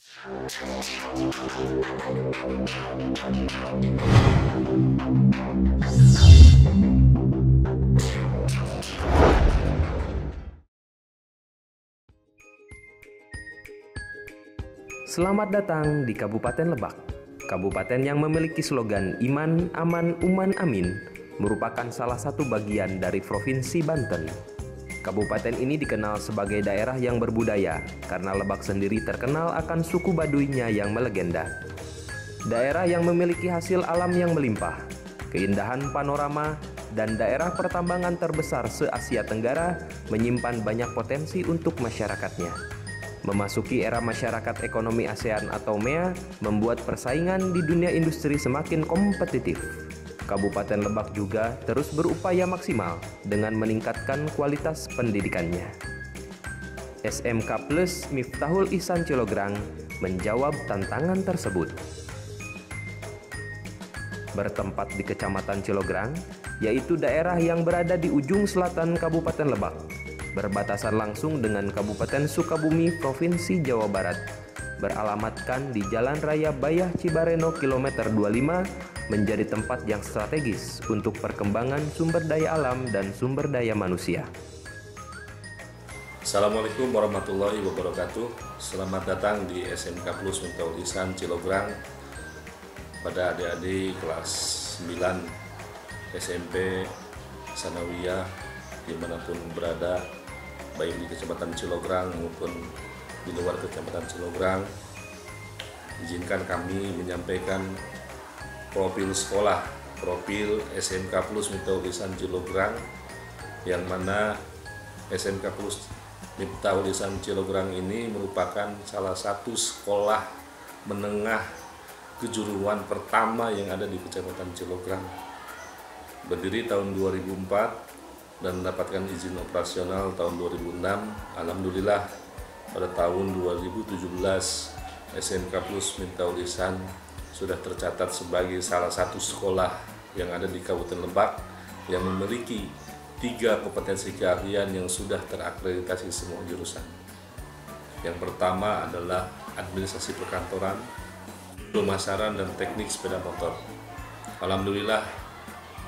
Selamat datang di Kabupaten Lebak. Kabupaten yang memiliki slogan Iman, Aman, Uman, Amin merupakan salah satu bagian dari Provinsi Banten. Kabupaten ini dikenal sebagai daerah yang berbudaya karena Lebak sendiri terkenal akan suku Baduynya yang melegenda. Daerah yang memiliki hasil alam yang melimpah, keindahan panorama, dan daerah pertambangan terbesar se-Asia Tenggara menyimpan banyak potensi untuk masyarakatnya. Memasuki era masyarakat ekonomi ASEAN atau MEA membuat persaingan di dunia industri semakin kompetitif. Kabupaten Lebak juga terus berupaya maksimal dengan meningkatkan kualitas pendidikannya. SMK Plus Miftahul Ihsan Cilograng menjawab tantangan tersebut. Bertempat di Kecamatan Cilograng, yaitu daerah yang berada di ujung selatan Kabupaten Lebak, berbatasan langsung dengan Kabupaten Sukabumi, Provinsi Jawa Barat, beralamatkan di Jalan Raya Bayah Cibareno kilometer 25, menjadi tempat yang strategis untuk perkembangan sumber daya alam dan sumber daya manusia. Assalamualaikum warahmatullahi wabarakatuh. Selamat datang di SMK Plus Miftahul Ihsan Cilograng pada adik-adik kelas 9 SMP Sanawiyah dimanapun berada, baik di Kecamatan Cilograng maupun di luar Kecamatan Cilograng. Izinkan kami menyampaikan profil sekolah, profil SMK Plus Miftahul Ihsan Cilograng, yang mana SMK Plus Miftahul Ihsan Cilograng ini merupakan salah satu sekolah menengah kejuruan pertama yang ada di Kecamatan Cilograng. Berdiri tahun 2004 dan mendapatkan izin operasional tahun 2006. Alhamdulillah pada tahun 2017 SMK Plus Miftahul Ihsan sudah tercatat sebagai salah satu sekolah yang ada di Kabupaten Lebak yang memiliki 3 kompetensi keahlian yang sudah terakreditasi semua jurusan. Yang pertama adalah administrasi perkantoran, pemasaran, dan teknik sepeda motor. Alhamdulillah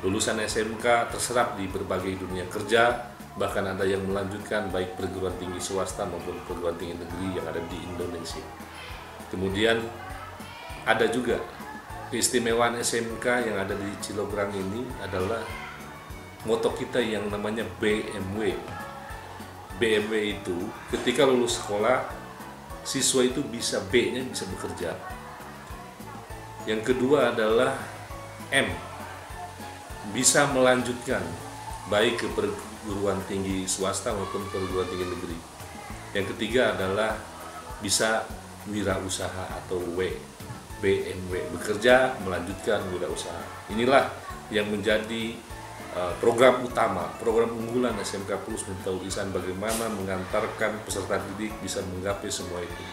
lulusan SMK terserap di berbagai dunia kerja, bahkan ada yang melanjutkan baik perguruan tinggi swasta maupun perguruan tinggi negeri yang ada di Indonesia. Kemudian ada juga keistimewaan SMK yang ada di Cilograng ini adalah moto kita yang namanya BMW. BMW itu ketika lulus sekolah, siswa itu bisa B-nya bisa bekerja. Yang kedua adalah M, bisa melanjutkan baik ke perguruan tinggi swasta maupun perguruan tinggi negeri. Yang ketiga adalah bisa wirausaha atau W, BMW, bekerja melanjutkan wirausaha. Inilah yang menjadi program utama, program unggulan SMK Plus Miftahul Ihsan, bagaimana mengantarkan peserta didik bisa menggapai semua itu.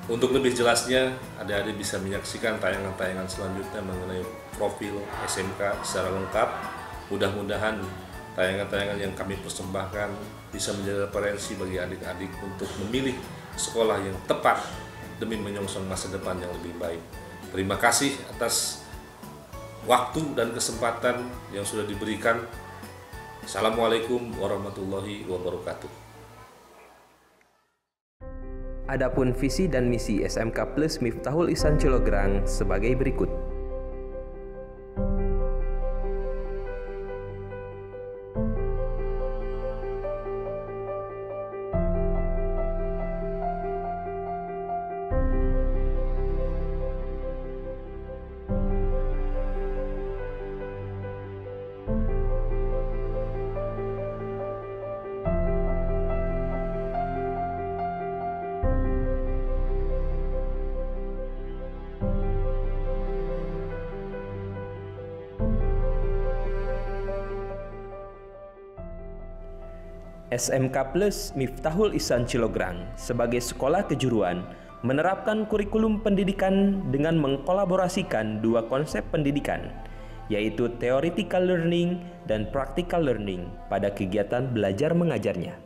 Untuk lebih jelasnya, adik-adik bisa menyaksikan tayangan-tayangan selanjutnya mengenai profil SMK secara lengkap. Mudah-mudahan tayangan-tayangan yang kami persembahkan bisa menjadi referensi bagi adik-adik untuk memilih sekolah yang tepat demi menyongsong masa depan yang lebih baik. Terima kasih atas waktu dan kesempatan yang sudah diberikan. Assalamualaikum warahmatullahi wabarakatuh. Adapun visi dan misi SMK Plus Miftahul Ihsan Cilograng sebagai berikut. SMK Plus Miftahul Ihsan Cilograng sebagai sekolah kejuruan menerapkan kurikulum pendidikan dengan mengkolaborasikan 2 konsep pendidikan, yaitu theoretical learning dan practical learning pada kegiatan belajar mengajarnya.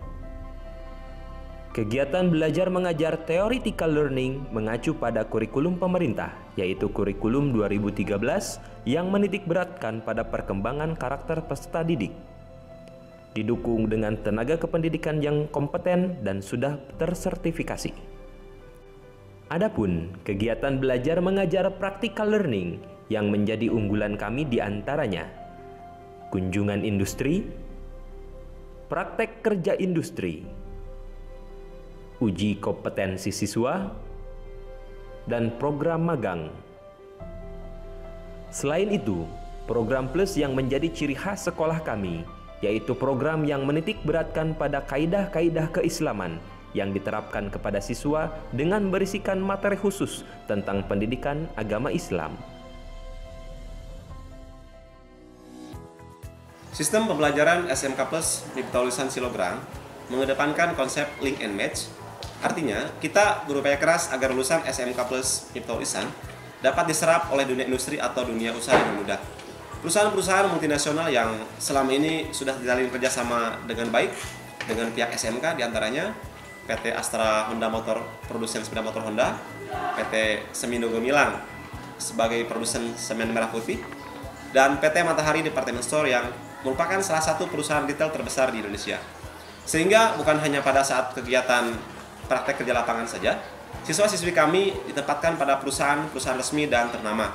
Kegiatan belajar mengajar theoretical learning mengacu pada kurikulum pemerintah, yaitu kurikulum 2013 yang menitik beratkan pada perkembangan karakter peserta didik. Didukung dengan tenaga kependidikan yang kompeten dan sudah tersertifikasi. Adapun kegiatan belajar mengajar practical learning yang menjadi unggulan kami diantaranya kunjungan industri, praktek kerja industri, uji kompetensi siswa, dan program magang. Selain itu, program plus yang menjadi ciri khas sekolah kami, yaitu program yang menitik beratkan pada kaidah-kaidah keislaman yang diterapkan kepada siswa dengan berisikan materi khusus tentang pendidikan agama Islam. Sistem pembelajaran SMK Plus Miftahul Ihsan Cilograng mengedepankan konsep link and match. Artinya, kita berupaya keras agar lulusan SMK Plus Miftahul Ihsan dapat diserap oleh dunia industri atau dunia usaha dengan mudah. Perusahaan-perusahaan multinasional yang selama ini sudah terjalin kerjasama dengan baik dengan pihak SMK, diantaranya PT Astra Honda Motor, produsen sepeda motor Honda, PT Semindo Gemilang sebagai produsen semen merah putih, dan PT Matahari Department Store yang merupakan salah satu perusahaan retail terbesar di Indonesia. Sehingga bukan hanya pada saat kegiatan praktek kerja lapangan saja, siswa-siswi kami ditempatkan pada perusahaan-perusahaan resmi dan ternama.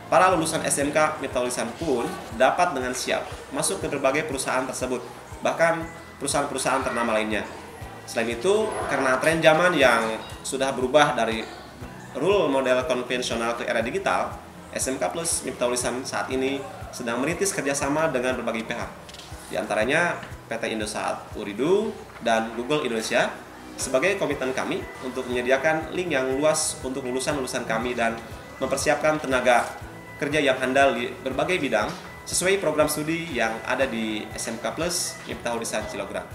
Para lulusan SMK Miftahul Ihsan pun dapat dengan siap masuk ke berbagai perusahaan tersebut, bahkan perusahaan-perusahaan ternama lainnya. Selain itu, karena tren zaman yang sudah berubah dari rule model konvensional ke era digital, SMK Plus Miftahul Ihsan saat ini sedang merintis kerjasama dengan berbagai pihak, di antaranya PT Indosat Uridu dan Google Indonesia, sebagai komitmen kami untuk menyediakan link yang luas untuk lulusan-lulusan kami dan mempersiapkan tenaga kerja yang handal di berbagai bidang sesuai program studi yang ada di SMK Plus Miftahul Ihsan Cilograng.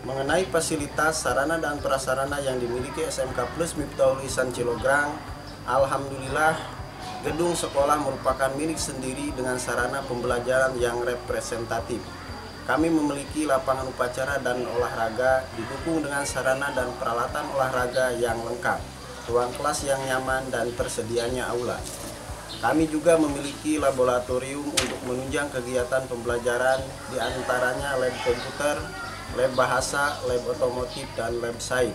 Mengenai fasilitas, sarana dan prasarana yang dimiliki SMK Plus Miftahul Ihsan Cilograng, alhamdulillah gedung sekolah merupakan milik sendiri dengan sarana pembelajaran yang representatif. Kami memiliki lapangan upacara dan olahraga didukung dengan sarana dan peralatan olahraga yang lengkap, ruang kelas yang nyaman dan tersedianya aula. Kami juga memiliki laboratorium untuk menunjang kegiatan pembelajaran, diantaranya lab komputer, lab bahasa, lab otomotif, dan lab sains.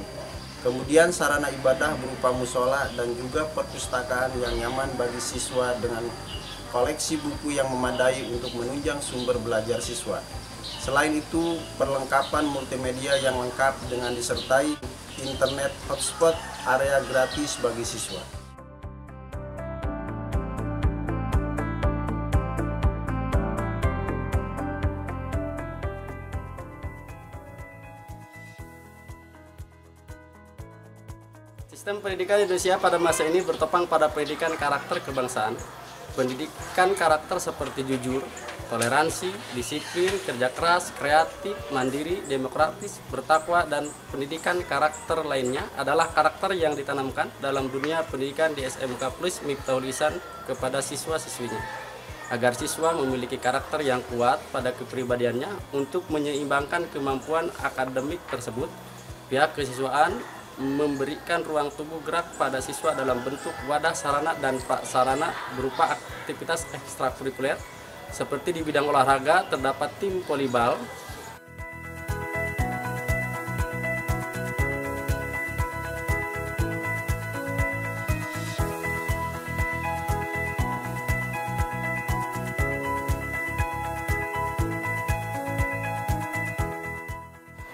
Kemudian sarana ibadah berupa musola dan juga perpustakaan yang nyaman bagi siswa dengan koleksi buku yang memadai untuk menunjang sumber belajar siswa. Selain itu, perlengkapan multimedia yang lengkap dengan disertai internet hotspot, area gratis bagi siswa. Sistem pendidikan Indonesia pada masa ini bertopang pada pendidikan karakter kebangsaan, pendidikan karakter seperti jujur, toleransi, disiplin, kerja keras, kreatif, mandiri, demokratis, bertakwa, dan pendidikan karakter lainnya adalah karakter yang ditanamkan dalam dunia pendidikan di SMK Plus Miftahul Ihsan kepada siswa-siswinya, agar siswa memiliki karakter yang kuat pada kepribadiannya. Untuk menyeimbangkan kemampuan akademik tersebut, pihak kesiswaan memberikan ruang tumbuh gerak pada siswa dalam bentuk wadah sarana dan prasarana berupa aktivitas ekstrakurikuler. Seperti di bidang olahraga terdapat tim volleyball,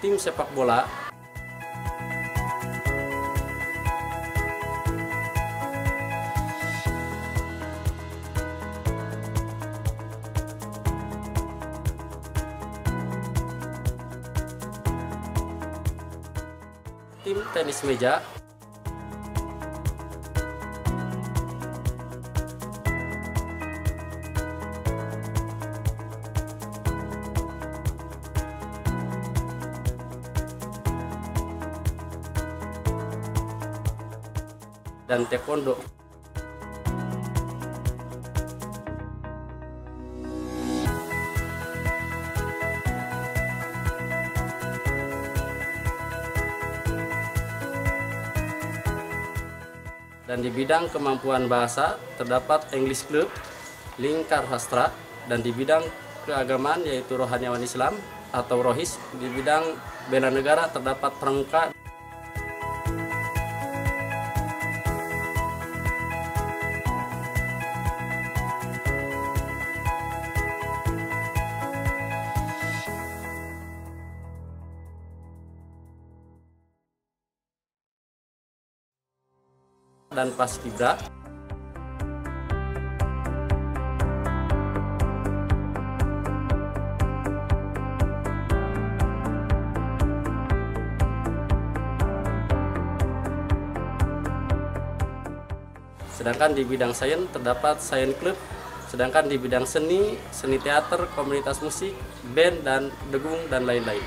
tim sepak bola. Tim tenis meja. Dan taekwondo. Dan di bidang kemampuan bahasa terdapat English Club, Lingkar Sastra, dan di bidang keagamaan yaitu Rohaniawan Islam atau Rohis. Di bidang bela negara terdapat Pramuka. Dan Paskibra. Sedangkan di bidang sains terdapat Science Club, sedangkan di bidang seni teater, komunitas musik, band, dan degung, dan lain-lain.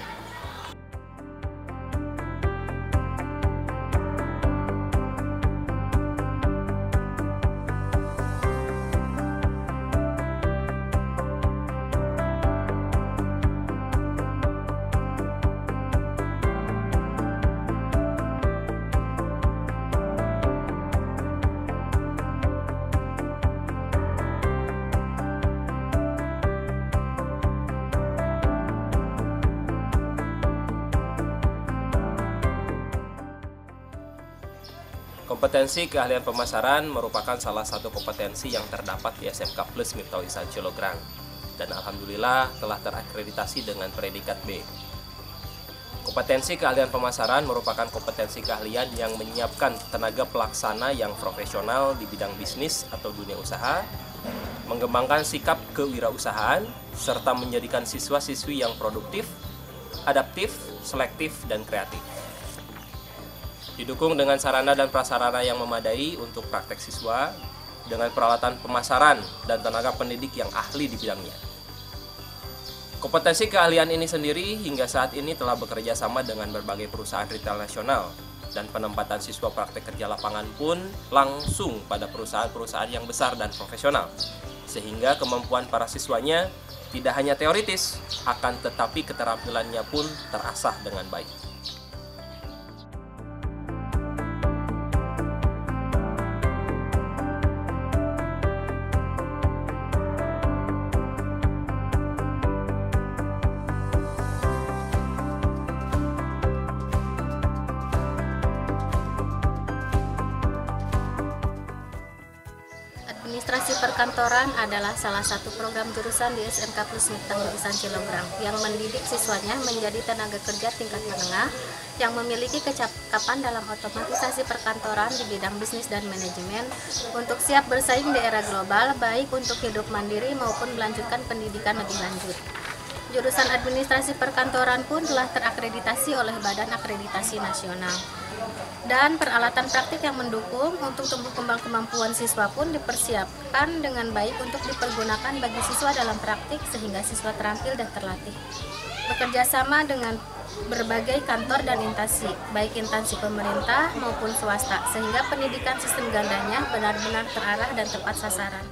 Kompetensi keahlian pemasaran merupakan salah satu kompetensi yang terdapat di SMK Plus Miftahul Ihsan Cilograng dan alhamdulillah telah terakreditasi dengan predikat B. Kompetensi keahlian pemasaran merupakan kompetensi keahlian yang menyiapkan tenaga pelaksana yang profesional di bidang bisnis atau dunia usaha, mengembangkan sikap kewirausahaan, serta menjadikan siswa-siswi yang produktif, adaptif, selektif, dan kreatif. Didukung dengan sarana dan prasarana yang memadai untuk praktek siswa, dengan peralatan pemasaran dan tenaga pendidik yang ahli di bidangnya. Kompetensi keahlian ini sendiri hingga saat ini telah bekerja sama dengan berbagai perusahaan retail nasional, dan penempatan siswa praktek kerja lapangan pun langsung pada perusahaan-perusahaan yang besar dan profesional, sehingga kemampuan para siswanya tidak hanya teoritis, akan tetapi keterampilannya pun terasah dengan baik. Administrasi perkantoran adalah salah satu program jurusan di SMK Plus Miftahul Ihsan Cilograng yang mendidik siswanya menjadi tenaga kerja tingkat menengah yang memiliki kecakapan dalam otomatisasi perkantoran di bidang bisnis dan manajemen untuk siap bersaing di era global, baik untuk hidup mandiri maupun melanjutkan pendidikan lebih lanjut. Jurusan administrasi perkantoran pun telah terakreditasi oleh Badan Akreditasi Nasional. Dan peralatan praktik yang mendukung untuk tumbuh kembang kemampuan siswa pun dipersiapkan dengan baik untuk dipergunakan bagi siswa dalam praktik sehingga siswa terampil dan terlatih. Bekerja sama dengan berbagai kantor dan instansi, baik instansi pemerintah maupun swasta, sehingga pendidikan sistem gandanya benar-benar terarah dan tepat sasaran.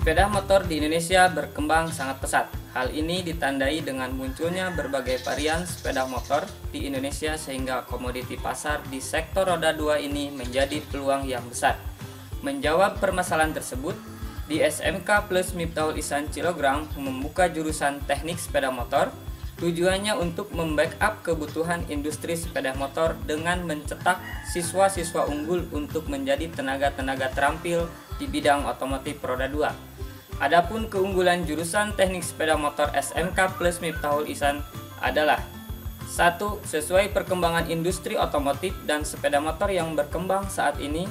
Sepeda motor di Indonesia berkembang sangat pesat. Hal ini ditandai dengan munculnya berbagai varian sepeda motor di Indonesia sehingga komoditi pasar di sektor roda 2 ini menjadi peluang yang besar. Menjawab permasalahan tersebut, di SMK Plus Miftahul Ihsan Cilograng membuka jurusan teknik sepeda motor. Tujuannya untuk membackup kebutuhan industri sepeda motor dengan mencetak siswa-siswa unggul untuk menjadi tenaga-tenaga terampil di bidang otomotif roda 2. Adapun keunggulan jurusan teknik sepeda motor SMK Plus Miftahul Ihsan adalah 1. Sesuai perkembangan industri otomotif dan sepeda motor yang berkembang saat ini.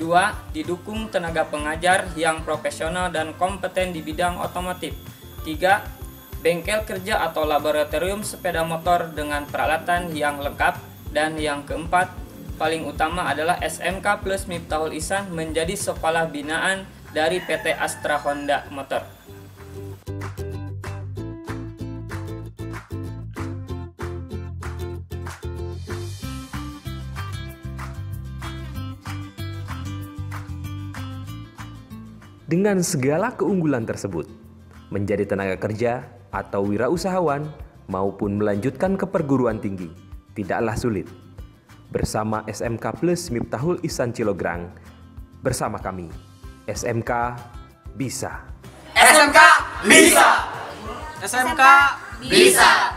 2. Didukung tenaga pengajar yang profesional dan kompeten di bidang otomotif. 3. Bengkel kerja atau laboratorium sepeda motor dengan peralatan yang lengkap. Dan yang keempat, paling utama adalah SMK Plus Miftahul Ihsan menjadi sekolah binaan dari PT Astra Honda Motor. Dengan segala keunggulan tersebut, menjadi tenaga kerja atau wirausahawan maupun melanjutkan ke perguruan tinggi tidaklah sulit. Bersama SMK Plus Miftahul Ihsan Cilograng, bersama kami, SMK bisa. SMK bisa. SMK bisa.